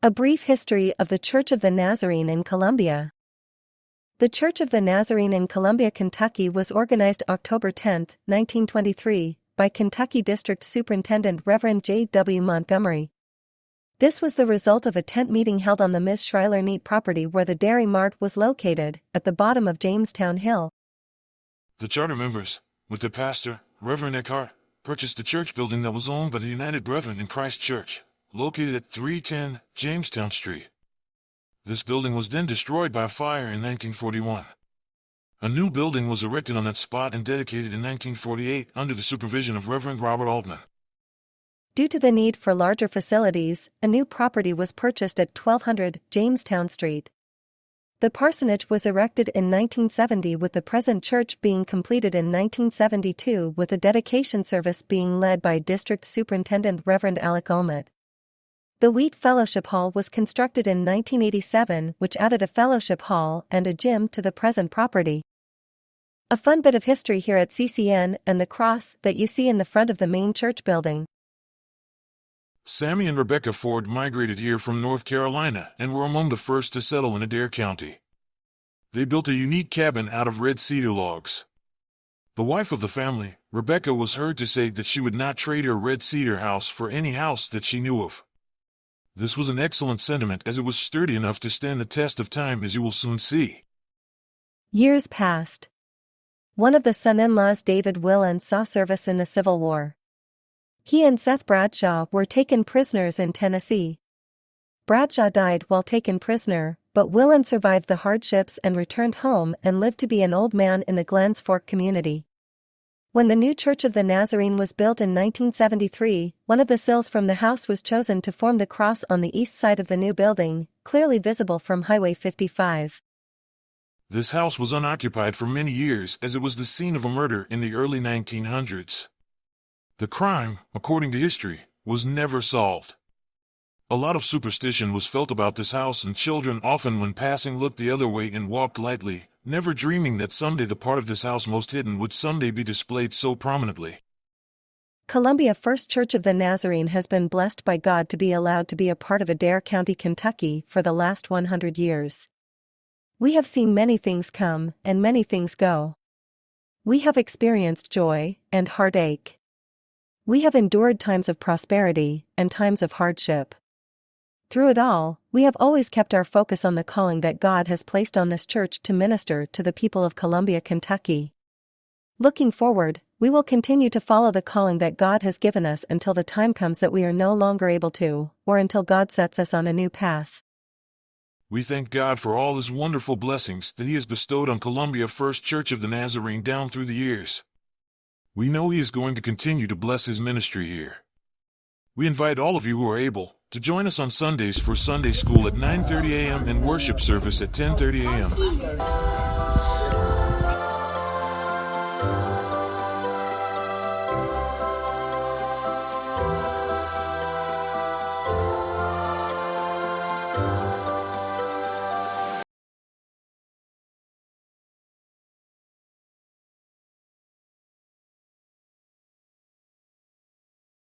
A brief history of the Church of the Nazarene in Columbia. The Church of the Nazarene in Columbia, Kentucky was organized October 10, 1923, by Kentucky District Superintendent Reverend J. W. Montgomery. This was the result of a tent meeting held on the Ms. Schuyler Neat property where the Dairy Mart was located, at the bottom of Jamestown Hill. The charter members, with their pastor, Reverend Eckhart, purchased the church building that was owned by the United Brethren in Christ Church, located at 310 Jamestown Street. This building was then destroyed by a fire in 1941. A new building was erected on that spot and dedicated in 1948 under the supervision of Reverend Robert Altman. Due to the need for larger facilities, a new property was purchased at 1200 Jamestown Street. The parsonage was erected in 1970 with the present church being completed in 1972 with a dedication service being led by District Superintendent Reverend Alec Olmert. The Wheat Fellowship Hall was constructed in 1987, which added a fellowship hall and a gym to the present property. A fun bit of history here at CCN and the cross that you see in the front of the main church building. Sammy and Rebecca Ford migrated here from North Carolina and were among the first to settle in Adair County. They built a unique cabin out of red cedar logs. The wife of the family, Rebecca, was heard to say that she would not trade her red cedar house for any house that she knew of. This was an excellent sentiment as it was sturdy enough to stand the test of time, as you will soon see. Years passed. One of the son-in-laws, David Willen, saw service in the Civil War. He and Seth Bradshaw were taken prisoners in Tennessee. Bradshaw died while taken prisoner, but Willen survived the hardships and returned home and lived to be an old man in the Glens Fork community. When the new Church of the Nazarene was built in 1973, one of the sills from the house was chosen to form the cross on the east side of the new building, clearly visible from Highway 55. This house was unoccupied for many years as it was the scene of a murder in the early 1900s. The crime, according to history, was never solved. A lot of superstition was felt about this house, and children often when passing looked the other way and walked lightly, never dreaming that someday the part of this house most hidden would someday be displayed so prominently. Columbia First Church of the Nazarene has been blessed by God to be allowed to be a part of Adair County, Kentucky for the last 100 years. We have seen many things come and many things go. We have experienced joy and heartache. We have endured times of prosperity and times of hardship. Through it all, we have always kept our focus on the calling that God has placed on this church to minister to the people of Columbia, Kentucky. Looking forward, we will continue to follow the calling that God has given us until the time comes that we are no longer able to, or until God sets us on a new path. We thank God for all His wonderful blessings that He has bestowed on Columbia First Church of the Nazarene down through the years. We know He is going to continue to bless His ministry here. We invite all of you who are able to join us on Sundays for Sunday school at 9:30 a.m. and worship service at 10:30 a.m.